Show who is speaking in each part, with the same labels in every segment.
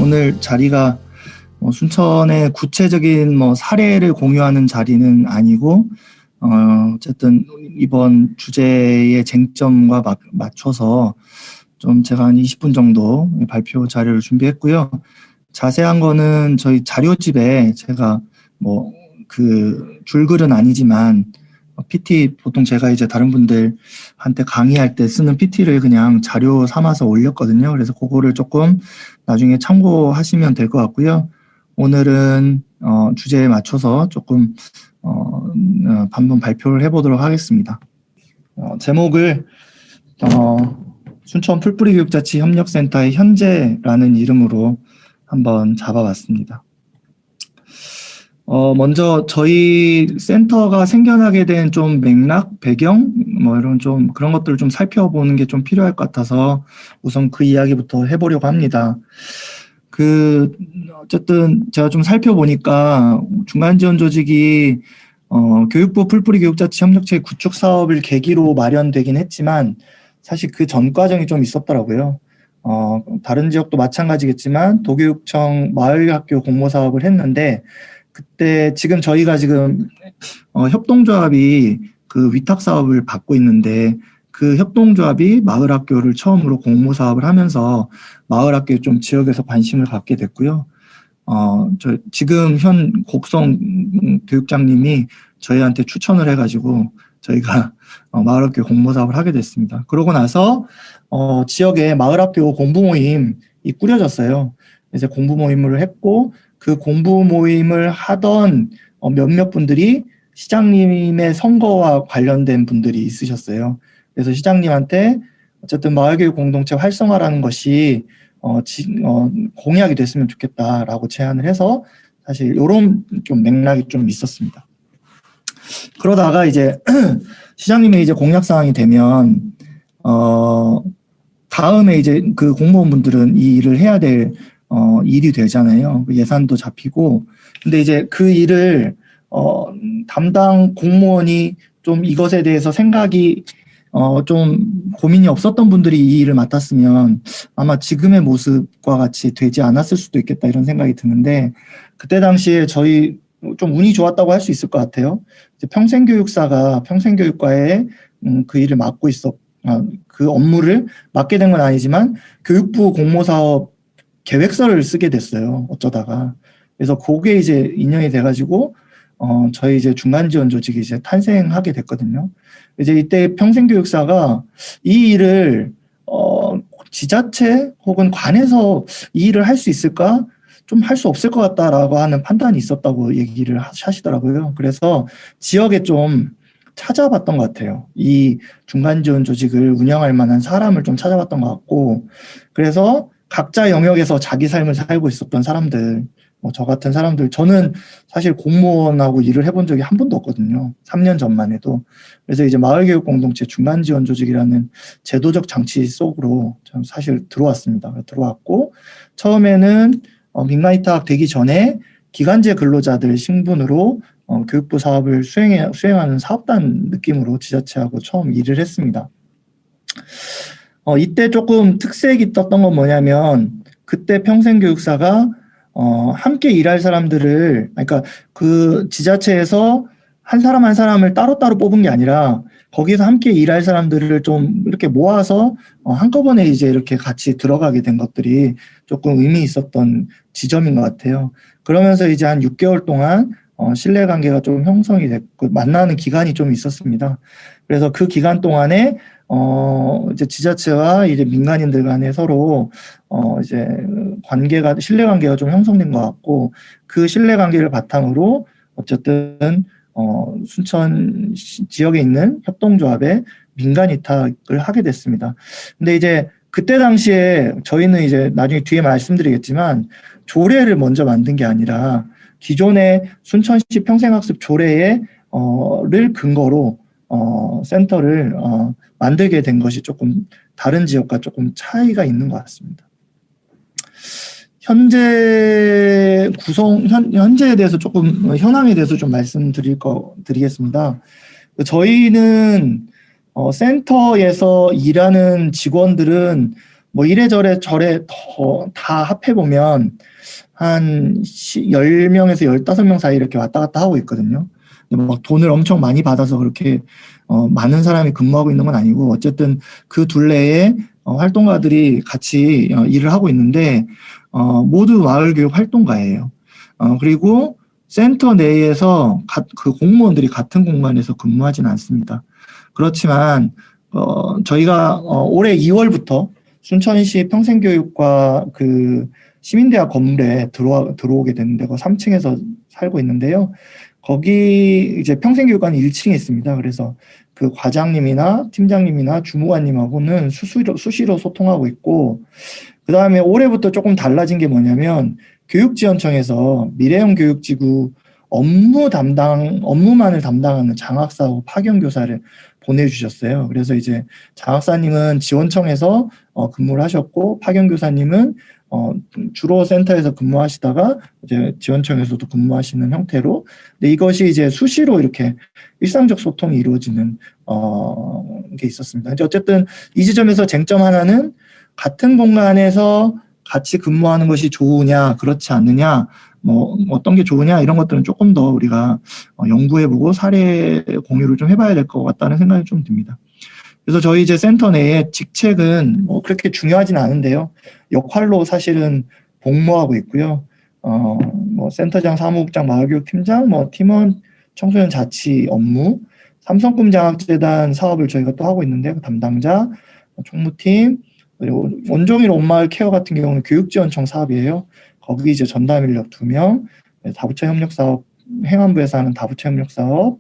Speaker 1: 오늘 자리가 순천의 구체적인 사례를 공유하는 자리는 아니고 어쨌든 이번 주제의 쟁점과 맞춰서 좀 제가 한 20분 정도 발표 자료를 준비했고요. 자세한 거는 저희 자료집에 제가 그 줄글은 아니지만 PT 보통 제가 이제 다른 분들한테 강의할 때 쓰는 PT를 그냥 자료 삼아서 올렸거든요. 그래서 그거를 조금 나중에 참고하시면 될 것 같고요. 오늘은 주제에 맞춰서 조금 한번 발표를 해보도록 하겠습니다. 제목을 순천 풀뿌리 교육자치 협력센터의 현재라는 이름으로 한번 잡아봤습니다. 먼저 저희 센터가 생겨나게 된 좀 맥락, 배경, 이런 좀 그런 것들을 좀 살펴보는 게 좀 필요할 것 같아서 우선 그 이야기부터 해보려고 합니다. 어쨌든 제가 좀 살펴보니까 중간지원 조직이 교육부 풀뿌리 교육자치 협력체 구축 사업을 계기로 마련되긴 했지만 사실 그 전 과정이 좀 있었더라고요. 다른 지역도 마찬가지겠지만 도교육청 마을학교 공모 사업을 했는데 그때 저희가 지금 협동조합이 그 위탁 사업을 받고 있는데 그 협동조합이 마을학교를 처음으로 공모 사업을 하면서 마을학교 좀 지역에서 관심을 갖게 됐고요. 지금 현 곡성 교육장님이 저희한테 추천을 해가지고 저희가 마을학교 공모 사업을 하게 됐습니다. 그러고 나서 지역에 마을학교 공부 모임이 꾸려졌어요. 이제 공부 모임을 했고 그 공부 모임을 하던 몇몇 분들이 시장님의 선거와 관련된 분들이 있으셨어요. 그래서 시장님한테 어쨌든 마을교육 공동체 활성화라는 것이 공약이 됐으면 좋겠다라고 제안을 해서 사실 이런 좀 맥락이 좀 있었습니다. 그러다가 이제 시장님이 이제 공약 사항이 되면 다음에 이제 그 공무원분들은 이 일을 해야 될 일이 되잖아요. 예산도 잡히고. 근데 이제 그 일을 담당 공무원이 좀 이것에 대해서 생각이 좀 고민이 없었던 분들이 이 일을 맡았으면 아마 지금의 모습과 같이 되지 않았을 수도 있겠다 이런 생각이 드는데 그때 당시에 저희 좀 운이 좋았다고 할 수 있을 것 같아요. 이제 평생교육사가 평생교육과에 그 일을 맡고 그 업무를 맡게 된 건 아니지만 교육부 공모사업 계획서를 쓰게 됐어요. 어쩌다가. 그래서 그게 이제 인연이 돼가지고 저희 이제 중간지원 조직이 이제 탄생하게 됐거든요. 이제 이때 평생교육사가 이 일을 지자체 혹은 관에서 이 일을 할 수 있을까? 좀 할 수 없을 것 같다라고 하는 판단이 있었다고 얘기를 하시더라고요. 그래서 지역에 좀 찾아봤던 것 같아요. 이 중간지원 조직을 운영할 만한 사람을 좀 찾아봤던 것 같고 그래서 각자 영역에서 자기 삶을 살고 있었던 사람들, 저 같은 사람들, 저는 사실 공무원하고 일을 해본 적이 한 번도 없거든요. 3년 전만 해도. 그래서 이제 마을교육공동체 중간지원 조직이라는 제도적 장치 속으로 좀 사실 들어왔습니다. 들어왔고, 처음에는 민간위탁 되기 전에 기간제 근로자들 신분으로 교육부 사업을 수행하는 사업단 느낌으로 지자체하고 처음 일을 했습니다. 이때 조금 특색이 떴던 건 뭐냐면 그때 평생교육사가 함께 일할 사람들을 그러니까 그 지자체에서 한 사람 한 사람을 따로따로 뽑은 게 아니라 거기서 함께 일할 사람들을 좀 이렇게 모아서 한꺼번에 이제 이렇게 같이 들어가게 된 것들이 조금 의미 있었던 지점인 것 같아요. 그러면서 이제 한 6개월 동안 신뢰관계가 좀 형성이 됐고 만나는 기간이 좀 있었습니다. 그래서 그 기간 동안에 이제 지자체와 이제 민간인들 간에 서로 이제 신뢰관계가 좀 형성된 것 같고 그 신뢰관계를 바탕으로 어쨌든 순천 지역에 있는 협동조합에 민간 위탁을 하게 됐습니다. 근데 이제 그때 당시에 저희는 이제 나중에 뒤에 말씀드리겠지만 조례를 먼저 만든 게 아니라 기존의 순천시 평생학습 조례를 근거로 센터를 만들게 된 것이 조금 다른 지역과 조금 차이가 있는 것 같습니다. 현재에 대해서 조금, 현황에 대해서 좀 드리겠습니다. 저희는, 센터에서 일하는 직원들은 뭐 이래저래 다 합해보면 한 10명에서 15명 사이 이렇게 왔다 갔다 하고 있거든요. 막 돈을 엄청 많이 받아서 그렇게 많은 사람이 근무하고 있는 건 아니고 어쨌든 그 둘레에 활동가들이 같이 일을 하고 있는데 모두 마을교육 활동가예요. 그리고 센터 내에서 그 공무원들이 같은 공간에서 근무하지는 않습니다. 그렇지만 저희가 올해 2월부터 순천시 평생교육과 그 시민대학 건물에 들어오게 됐는데 그 3층에서 살고 있는데요. 거기 이제 평생교육관이 1층에 있습니다. 그래서 그 과장님이나 팀장님이나 주무관님하고는 수시로 소통하고 있고, 그 다음에 올해부터 조금 달라진 게 뭐냐면 교육지원청에서 미래형 교육지구 업무만을 담당하는 장학사하고 파견교사를 보내주셨어요. 그래서 이제 장학사님은 지원청에서 근무를 하셨고, 파견교사님은 주로 센터에서 근무하시다가 이제 지원청에서도 근무하시는 형태로, 근데 이것이 이제 수시로 이렇게 일상적 소통이 이루어지는 게 있었습니다. 이제 어쨌든 이 지점에서 쟁점 하나는 같은 공간에서 같이 근무하는 것이 좋으냐, 그렇지 않느냐, 뭐 어떤 게 좋으냐 이런 것들은 조금 더 우리가 연구해보고 사례 공유를 좀 해봐야 될 것 같다는 생각이 좀 듭니다. 그래서 저희 이제 센터 내에 직책은 뭐 그렇게 중요하진 않은데요. 역할로 사실은 복무하고 있고요. 뭐 센터장, 사무국장, 마을교육팀장, 뭐 팀원, 청소년 자치 업무, 삼성꿈 장학재단 사업을 저희가 또 하고 있는데 그 담당자, 총무팀, 그리고 온종일 온마을 케어 같은 경우는 교육지원청 사업이에요. 거기 이제 전담 인력 2명, 다부처 협력 사업, 행안부에서 하는 다부처 협력 사업,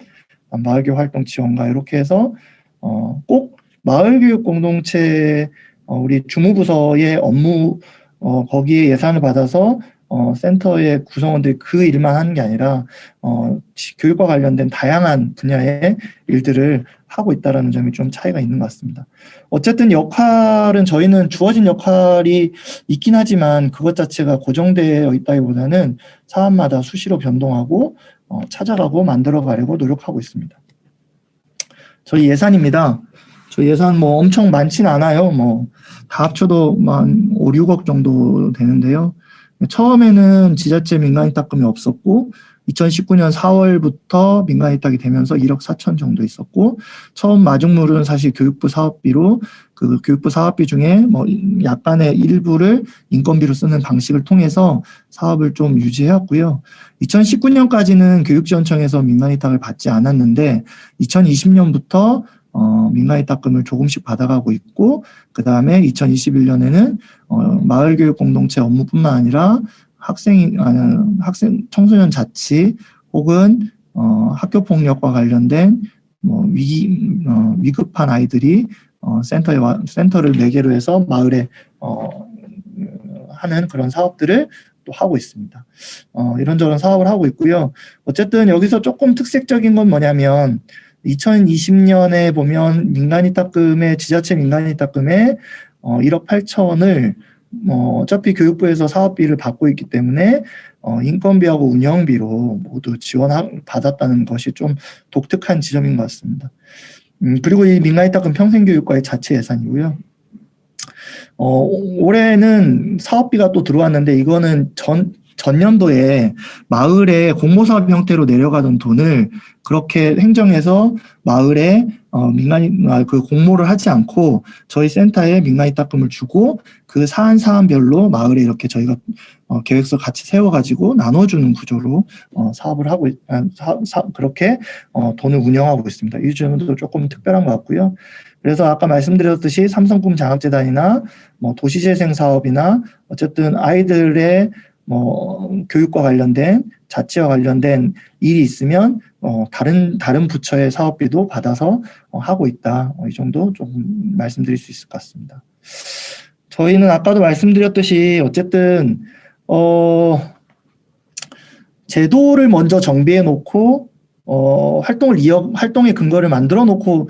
Speaker 1: 마을교육 활동 지원가 이렇게 해서 꼭 마을교육 공동체 우리 주무부서의 업무 거기에 예산을 받아서 센터의 구성원들이 그 일만 하는 게 아니라 교육과 관련된 다양한 분야의 일들을 하고 있다는 점이 좀 차이가 있는 것 같습니다. 어쨌든 역할은 저희는 주어진 역할이 있긴 하지만 그것 자체가 고정되어 있다기보다는 사업마다 수시로 변동하고 찾아가고 만들어가려고 노력하고 있습니다. 저희 예산입니다. 저희 예산 뭐 엄청 많진 않아요. 뭐 다 합쳐도 한 5, 6억 정도 되는데요. 처음에는 지자체 민간위탁금이 없었고 2019년 4월부터 민간위탁이 되면서 1억 4천 정도 있었고 처음 마중물은 사실 교육부 사업비로 그 교육부 사업비 중에 뭐 약간의 일부를 인건비로 쓰는 방식을 통해서 사업을 좀 유지해왔고요. 2019년까지는 교육지원청에서 민간위탁을 받지 않았는데 2020년부터 민간위탁금을 조금씩 받아가고 있고 그 다음에 2021년에는 마을교육 공동체 업무뿐만 아니라 청소년 자치 혹은 학교폭력과 관련된 뭐 위급한 아이들이 센터를 매개로 해서 마을에 하는 그런 사업들을 또 하고 있습니다. 이런저런 사업을 하고 있고요. 어쨌든 여기서 조금 특색적인 건 뭐냐면 2020년에 보면 지자체 민간위탁금에 1억 8천을 어차피 교육부에서 사업비를 받고 있기 때문에 인건비하고 운영비로 모두 받았다는 것이 좀 독특한 지점인 것 같습니다. 그리고 이 민간위탁금 평생교육과의 자체 예산이고요. 올해는 사업비가 또 들어왔는데 이거는 전년도에 마을에 공모사업 형태로 내려가던 돈을 그렇게 행정해서 마을에 그 공모를 하지 않고 저희 센터에 민간위탁금을 주고 그 사안별로 마을에 이렇게 저희가 계획서 같이 세워가지고 나눠주는 구조로 사업을 하고 그렇게 돈을 운영하고 있습니다. 이 점도 조금 특별한 것 같고요. 그래서 아까 말씀드렸듯이 삼성꿈 장학재단이나 뭐 도시재생 사업이나 어쨌든 아이들의 뭐 교육과 관련된 자치와 관련된 일이 있으면 다른 부처의 사업비도 받아서 하고 있다. 이 정도 좀 말씀드릴 수 있을 것 같습니다. 저희는 아까도 말씀드렸듯이 어쨌든 제도를 먼저 정비해 놓고 활동의 근거를 만들어 놓고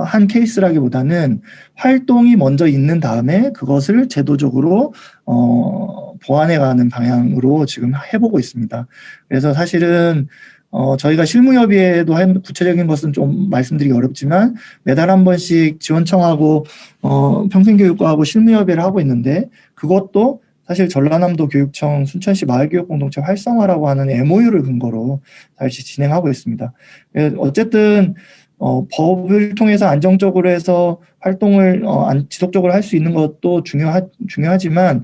Speaker 1: 한 케이스라기보다는 활동이 먼저 있는 다음에 그것을 제도적으로 보완해가는 방향으로 지금 해보고 있습니다. 그래서 사실은 저희가 실무협의회도 구체적인 것은 좀 말씀드리기 어렵지만 매달 한 번씩 지원청하고 평생교육과하고 실무협의회를 하고 있는데 그것도 사실 전라남도 교육청 순천시 마을교육공동체 활성화라고 하는 MOU를 근거로 다시 진행하고 있습니다. 어쨌든 법을 통해서 안정적으로 해서 활동을 지속적으로 할 수 있는 것도 중요하지만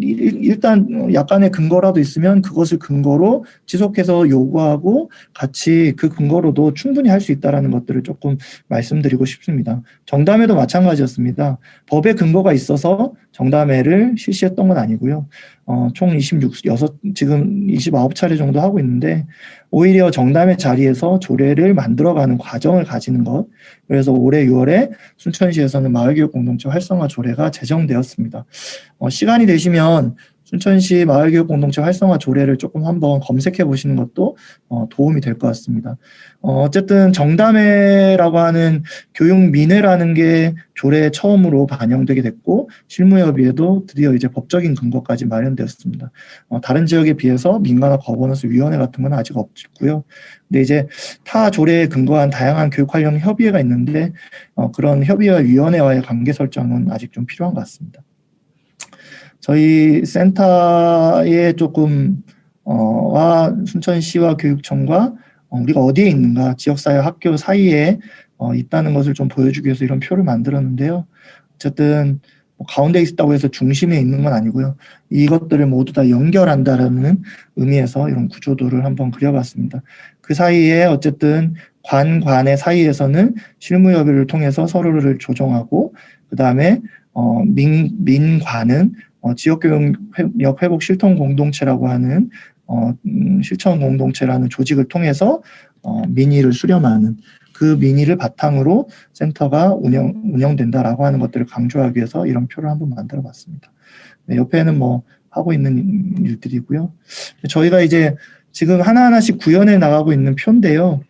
Speaker 1: 일단 약간의 근거라도 있으면 그것을 근거로 지속해서 요구하고 같이 그 근거로도 충분히 할 수 있다는 것들을 조금 말씀드리고 싶습니다. 정담회도 마찬가지였습니다. 법의 근거가 있어서 정담회를 실시했던 건 아니고요. 총 지금 29차례 정도 하고 있는데 오히려 정담회 자리에서 조례를 만들어가는 과정을 가지는 것. 그래서 올해 6월에 순천시에서는 마을교육 공동체 활성화 조례가 제정되었습니다. 시간이 되시면 순천시 마을교육 공동체 활성화 조례를 조금 한번 검색해 보시는 것도 도움이 될 것 같습니다. 어쨌든 정담회라고 하는 교육민회라는 게 조례에 처음으로 반영되게 됐고 실무협의회도 드디어 이제 법적인 근거까지 마련되었습니다. 다른 지역에 비해서 민간화 거버넌스 위원회 같은 건 아직 없고요. 근데 이제 타 조례에 근거한 다양한 교육 관련 협의회가 있는데 그런 협의회 위원회와의 관계 설정은 아직 좀 필요한 것 같습니다. 저희 센터에 조금 와 순천시와 교육청과 우리가 어디에 있는가 지역사회 학교 사이에 있다는 것을 좀 보여주기 위해서 이런 표를 만들었는데요. 어쨌든 가운데 있다고 해서 중심에 있는 건 아니고요. 이것들을 모두 다 연결한다라는 의미에서 이런 구조도를 한번 그려봤습니다. 그 사이에 어쨌든 관의 사이에서는 실무협의를 통해서 서로를 조정하고 그 다음에 민관은 지역교육력 회복 실천 공동체라고 하는 실천 공동체라는 조직을 통해서 민의를 수렴하는 그 민의를 바탕으로 센터가 운영된다라고 하는 것들을 강조하기 위해서 이런 표를 한번 만들어 봤습니다. 네, 옆에는 뭐 하고 있는 일들이고요. 저희가 이제 지금 하나하나씩 구현해 나가고 있는 표인데요.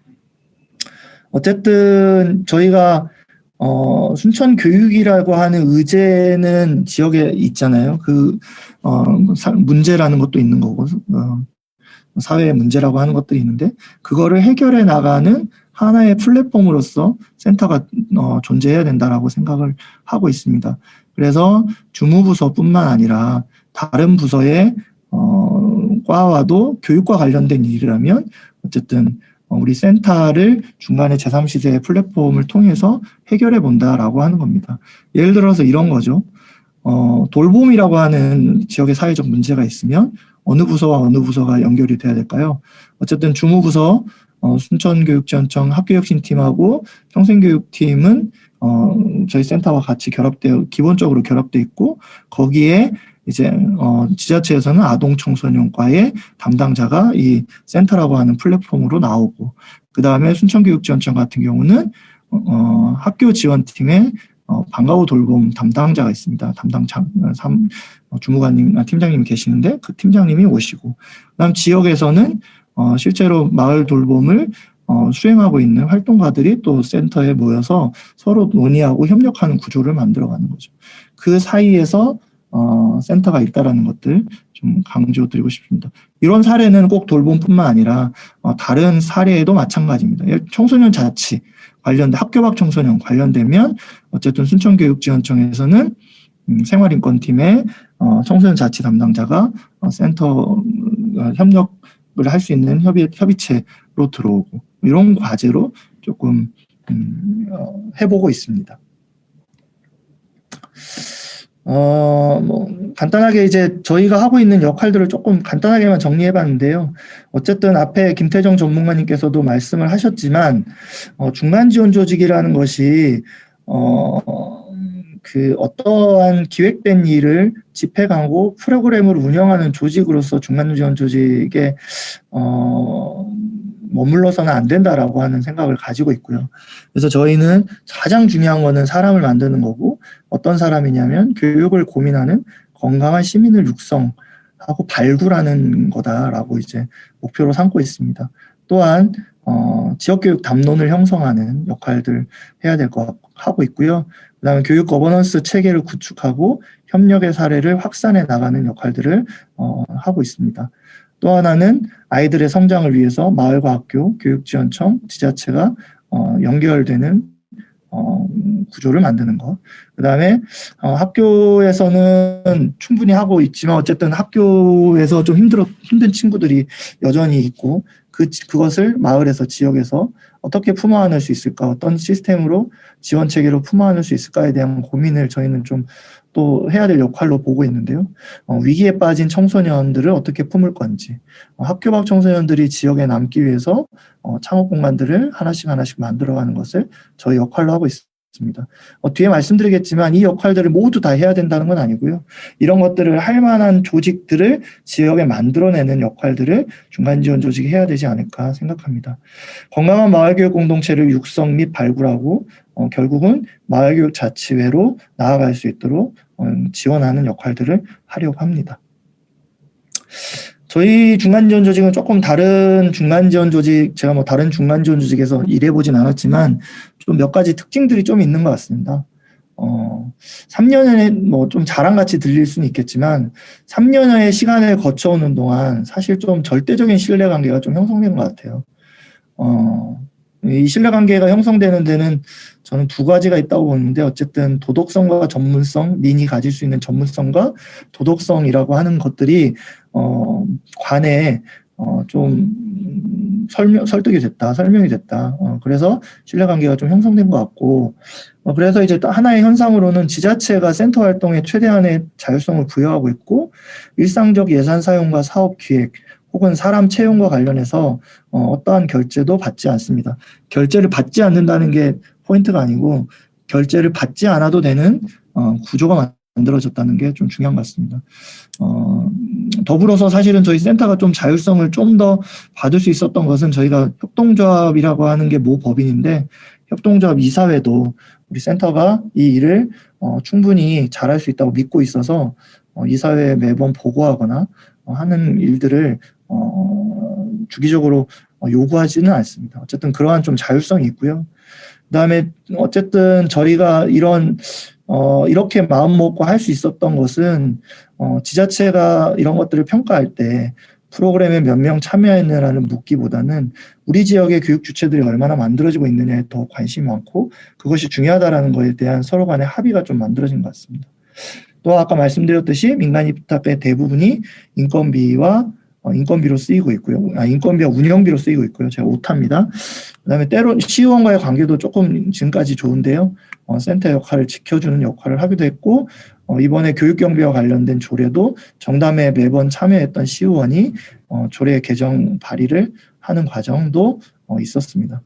Speaker 1: 어쨌든 저희가 순천 교육이라고 하는 의제는 지역에 있잖아요. 문제라는 것도 있는 거고, 사회의 문제라고 하는 것들이 있는데, 그거를 해결해 나가는 하나의 플랫폼으로서 센터가 존재해야 된다라고 생각을 하고 있습니다. 그래서 주무부서뿐만 아니라 다른 부서의 과와도 교육과 관련된 일이라면 어쨌든 우리 센터를 중간에 제3시대의 플랫폼을 통해서 해결해 본다라고 하는 겁니다. 예를 들어서 이런 거죠. 돌봄이라고 하는 지역의 사회적 문제가 있으면 어느 부서와 어느 부서가 연결이 돼야 될까요? 어쨌든 주무부서 순천교육지원청 학교혁신팀하고 평생교육팀은 저희 센터와 같이 기본적으로 결합되어 있고 거기에 이제 지자체에서는 아동청소년과의 담당자가 이 센터라고 하는 플랫폼으로 나오고 그 다음에 순천교육지원청 같은 경우는 학교지원팀에 방과후 돌봄 담당자가 있습니다. 주무관님, 팀장님이 계시는데 그 팀장님이 오시고 그다음 지역에서는 실제로 마을 돌봄을 수행하고 있는 활동가들이 또 센터에 모여서 서로 논의하고 협력하는 구조를 만들어가는 거죠. 그 사이에서 센터가 있다라는 것들 좀 강조드리고 싶습니다. 이런 사례는 꼭 돌봄뿐만 아니라 다른 사례에도 마찬가지입니다. 청소년 자치 관련된 학교 밖 청소년 관련되면 어쨌든 순천교육지원청에서는 생활인권팀의 청소년 자치 담당자가 센터 협력을 할 수 있는 협의체로 들어오고 이런 과제로 조금 해보고 있습니다. 간단하게 이제 저희가 하고 있는 역할들을 조금 간단하게만 정리해 봤는데요. 어쨌든 앞에 김태정 전문가님께서도 말씀을 하셨지만, 중간 지원 조직이라는 것이, 어떠한 기획된 일을 집행하고 프로그램을 운영하는 조직으로서 중간 지원 조직에, 머물러서는 안 된다라고 하는 생각을 가지고 있고요. 그래서 저희는 가장 중요한 거는 사람을 만드는 거고 어떤 사람이냐면 교육을 고민하는 건강한 시민을 육성하고 발굴하는 거다라고 이제 목표로 삼고 있습니다. 또한 지역교육 담론을 형성하는 역할들 해야 될 거 하고 있고요. 그다음에 교육 거버넌스 체계를 구축하고 협력의 사례를 확산해 나가는 역할들을 하고 있습니다. 또 하나는 아이들의 성장을 위해서 마을과 학교, 교육지원청, 지자체가 연결되는 구조를 만드는 것. 그 다음에 학교에서는 충분히 하고 있지만 어쨌든 학교에서 좀 힘든 친구들이 여전히 있고 그것을 마을에서 지역에서 어떻게 품어 안을 수 있을까, 어떤 시스템으로 지원 체계로 품어 안을 수 있을까에 대한 고민을 저희는 좀 또 해야 될 역할로 보고 있는데요. 위기에 빠진 청소년들을 어떻게 품을 건지, 학교 밖 청소년들이 지역에 남기 위해서 창업 공간들을 하나씩 만들어가는 것을 저희 역할로 하고 있습니다. 뒤에 말씀드리겠지만 이 역할들을 모두 다 해야 된다는 건 아니고요. 이런 것들을 할 만한 조직들을 지역에 만들어내는 역할들을 중간지원 조직이 해야 되지 않을까 생각합니다. 건강한 마을교육 공동체를 육성 및 발굴하고 결국은 마을교육 자치회로 나아갈 수 있도록 지원하는 역할들을 하려고 합니다. 저희 중간지원 조직은 조금 다른 중간지원 조직, 제가 다른 중간지원 조직에서 일해보진 않았지만 좀 몇 가지 특징들이 좀 있는 것 같습니다. 3년에 좀 자랑같이 들릴 수는 있겠지만 3년의 시간을 거쳐오는 동안 사실 좀 절대적인 신뢰관계가 좀 형성된 것 같아요. 이 신뢰관계가 형성되는 데는 저는 두 가지가 있다고 보는데 어쨌든 도덕성과 전문성, 민이 가질 수 있는 전문성과 도덕성이라고 하는 것들이 관에 좀 설득이 됐다, 설명이 됐다. 그래서 신뢰관계가 좀 형성된 것 같고 그래서 이제 또 하나의 현상으로는 지자체가 센터 활동에 최대한의 자율성을 부여하고 있고 일상적 예산 사용과 사업 기획 혹은 사람 채용과 관련해서 어떠한 결제도 받지 않습니다. 결제를 받지 않는다는 게 포인트가 아니고 결제를 받지 않아도 되는 구조가 만들어졌다는 게 좀 중요한 것 같습니다. 더불어서 사실은 저희 센터가 좀 자율성을 좀 더 받을 수 있었던 것은 저희가 협동조합이라고 하는 게 모 법인인데 협동조합 이사회도 우리 센터가 이 일을 충분히 잘할 수 있다고 믿고 있어서 이사회에 매번 보고하거나 하는 일들을 주기적으로 요구하지는 않습니다. 어쨌든 그러한 좀 자율성이 있고요. 그다음에 어쨌든 저희가 이렇게 마음 먹고 할 수 있었던 것은 지자체가 이런 것들을 평가할 때 프로그램에 몇 명 참여했느냐는 묻기보다는 우리 지역의 교육 주체들이 얼마나 만들어지고 있느냐에 더 관심이 많고 그것이 중요하다라는 것에 대한 서로 간의 합의가 좀 만들어진 것 같습니다. 또 아까 말씀드렸듯이 민간 입학의 대부분이 인건비로 쓰이고 있고요. 인건비와 운영비로 쓰이고 있고요. 제가 오타입니다. 그다음에 때로 시의원과의 관계도 조금 지금까지 좋은데요. 센터 역할을 지켜주는 역할을 하기도 했고 이번에 교육경비와 관련된 조례도 정담에 매번 참여했던 시의원이 조례 개정 발의를 하는 과정도 있었습니다.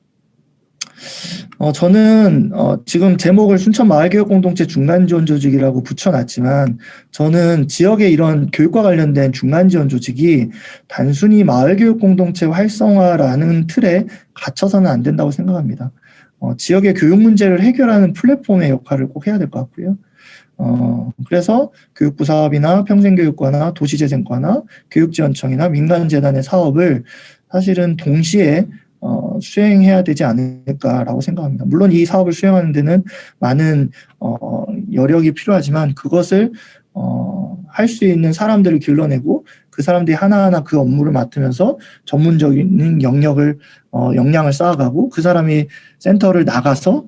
Speaker 1: 저는 지금 제목을 순천마을교육공동체 중간지원 조직이라고 붙여놨지만 저는 지역의 이런 교육과 관련된 중간지원 조직이 단순히 마을교육공동체 활성화라는 틀에 갇혀서는 안 된다고 생각합니다. 지역의 교육 문제를 해결하는 플랫폼의 역할을 꼭 해야 될 것 같고요. 그래서 교육부 사업이나 평생교육과나 도시재생과나 교육지원청이나 민간재단의 사업을 사실은 동시에 수행해야 되지 않을까라고 생각합니다. 물론 이 사업을 수행하는 데는 많은 여력이 필요하지만 그것을 할 수 있는 사람들을 길러내고 그 사람들이 하나하나 그 업무를 맡으면서 전문적인 역량을 쌓아가고 그 사람이 센터를 나가서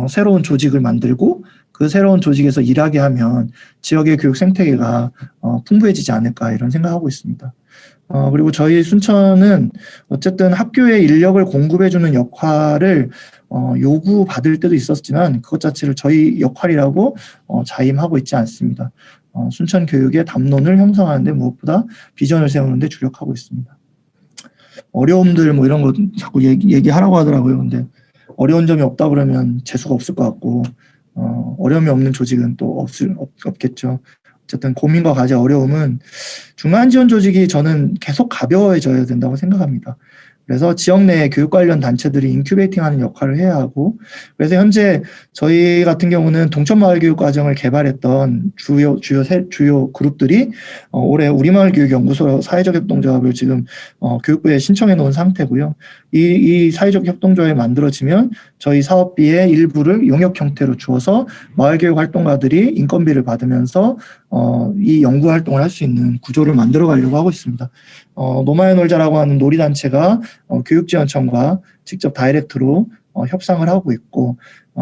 Speaker 1: 새로운 조직을 만들고 그 새로운 조직에서 일하게 하면 지역의 교육 생태계가 풍부해지지 않을까 이런 생각하고 있습니다. 그리고 저희 순천은 어쨌든 학교에 인력을 공급해주는 역할을 요구받을 때도 있었지만 그것 자체를 저희 역할이라고 자임하고 있지 않습니다. 순천 교육의 담론을 형성하는 데 무엇보다 비전을 세우는 데 주력하고 있습니다. 어려움들 이런 거 자꾸 얘기하라고 하더라고요. 근데 어려운 점이 없다 그러면 재수가 없을 것 같고 어려움이 없는 조직은 또 없겠죠. 어쨌든 고민과 과제 어려움은 중간지원 조직이 저는 계속 가벼워져야 된다고 생각합니다. 그래서 지역 내 교육 관련 단체들이 인큐베이팅하는 역할을 해야 하고, 그래서 현재 저희 같은 경우는 동천마을 교육 과정을 개발했던 주요 그룹들이 올해 우리마을 교육연구소 사회적 협동조합을 지금 교육부에 신청해 놓은 상태고요. 이 사회적 협동조합이 만들어지면 저희 사업비의 일부를 용역 형태로 주어서 마을교육 활동가들이 인건비를 받으면서 이 연구 활동을 할 수 있는 구조를 만들어 가려고 하고 있습니다. 노마의 놀자라고 하는 놀이단체가 교육지원청과 직접 다이렉트로 협상을 하고 있고,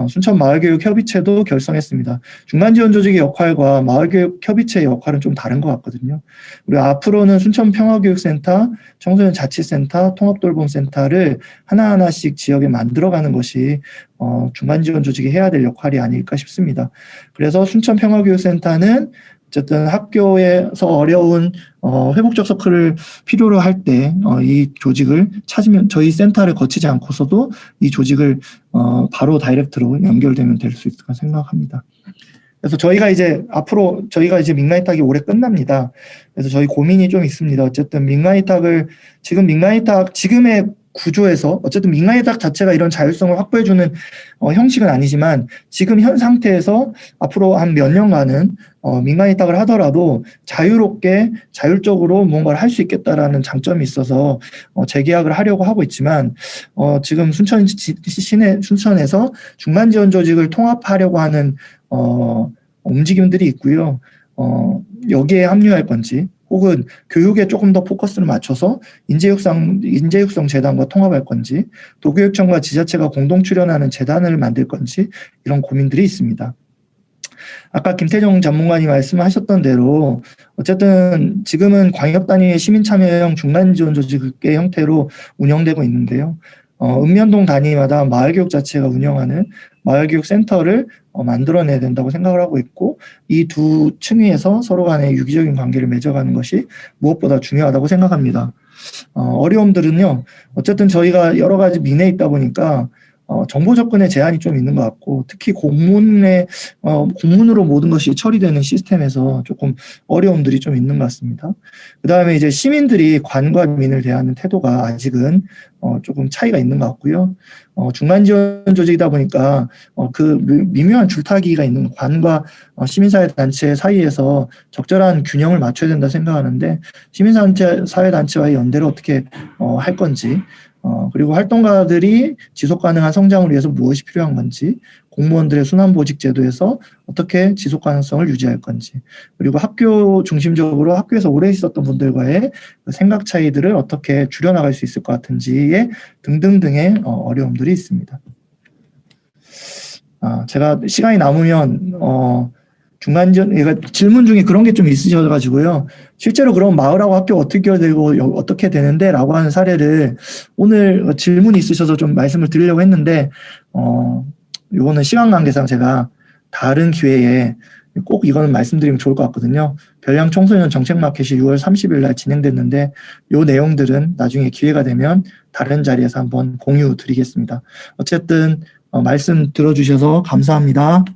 Speaker 1: 순천 마을교육협의체도 결성했습니다. 중간지원 조직의 역할과 마을교육협의체의 역할은 좀 다른 것 같거든요. 그리고 앞으로는 순천평화교육센터, 청소년자치센터, 통합돌봄센터를 하나하나씩 지역에 만들어가는 것이 중간지원 조직이 해야 될 역할이 아닐까 싶습니다. 그래서 순천평화교육센터는 어쨌든 학교에서 어려운 회복적 서클을 필요로 할 때 이 조직을 찾으면 저희 센터를 거치지 않고서도 이 조직을 바로 다이렉트로 연결되면 될 수 있을 까 생각합니다. 그래서 저희가 이제 앞으로 저희가 이제 민간위탁이 올해 끝납니다. 그래서 저희 고민이 좀 있습니다. 어쨌든 민간위탁을 지금의 구조에서 어쨌든 민간위탁 자체가 이런 자율성을 확보해주는 형식은 아니지만 지금 현 상태에서 앞으로 한 몇 년간은 민간위탁을 하더라도 자유롭게 자율적으로 뭔가를 할 수 있겠다라는 장점이 있어서 재계약을 하려고 하고 있지만 지금 순천에서 중간지원 조직을 통합하려고 하는 움직임들이 있고요. 여기에 합류할 건지 혹은 교육에 조금 더 포커스를 맞춰서 인재육성 재단과 통합할 건지 도교육청과 지자체가 공동 출연하는 재단을 만들 건지 이런 고민들이 있습니다. 아까 김태정 전문가님 말씀하셨던 대로 어쨌든 지금은 광역 단위의 시민 참여형 중간지원 조직의 형태로 운영되고 있는데요. 읍면동 단위마다 마을교육자체가 운영하는 마을교육센터를 만들어내야 된다고 생각을 하고 있고 이 두 층위에서 서로 간의 유기적인 관계를 맺어가는 것이 무엇보다 중요하다고 생각합니다. 어려움들은요. 어쨌든 저희가 여러 가지 민에 있다 보니까 정보 접근에 제한이 좀 있는 것 같고 특히 공문으로 모든 것이 처리되는 시스템에서 조금 어려움들이 좀 있는 것 같습니다. 그 다음에 이제 시민들이 관과 민을 대하는 태도가 아직은 조금 차이가 있는 것 같고요. 중간지원 조직이다 보니까 그 미묘한 줄타기가 있는 관과 시민사회단체 사이에서 적절한 균형을 맞춰야 된다 생각하는데 시민사회단체와의 연대를 어떻게 할 건지 그리고 활동가들이 지속가능한 성장을 위해서 무엇이 필요한 건지 공무원들의 순환보직 제도에서 어떻게 지속가능성을 유지할 건지 그리고 학교 중심적으로 학교에서 오래 있었던 분들과의 생각 차이들을 어떻게 줄여나갈 수 있을 것 같은지에 등등등의 어려움들이 있습니다. 제가 시간이 남으면 질문 중에 그런 게 좀 있으셔가지고요. 실제로 그럼 마을하고 학교 어떻게 연결되고 어떻게 되는데? 라고 하는 사례를 오늘 질문이 있으셔서 좀 말씀을 드리려고 했는데, 요거는 시간 관계상 제가 다른 기회에 꼭 이거는 말씀드리면 좋을 것 같거든요. 별양 청소년 정책 마켓이 6월 30일 날 진행됐는데, 요 내용들은 나중에 기회가 되면 다른 자리에서 한번 공유 드리겠습니다. 어쨌든, 말씀 들어주셔서 감사합니다.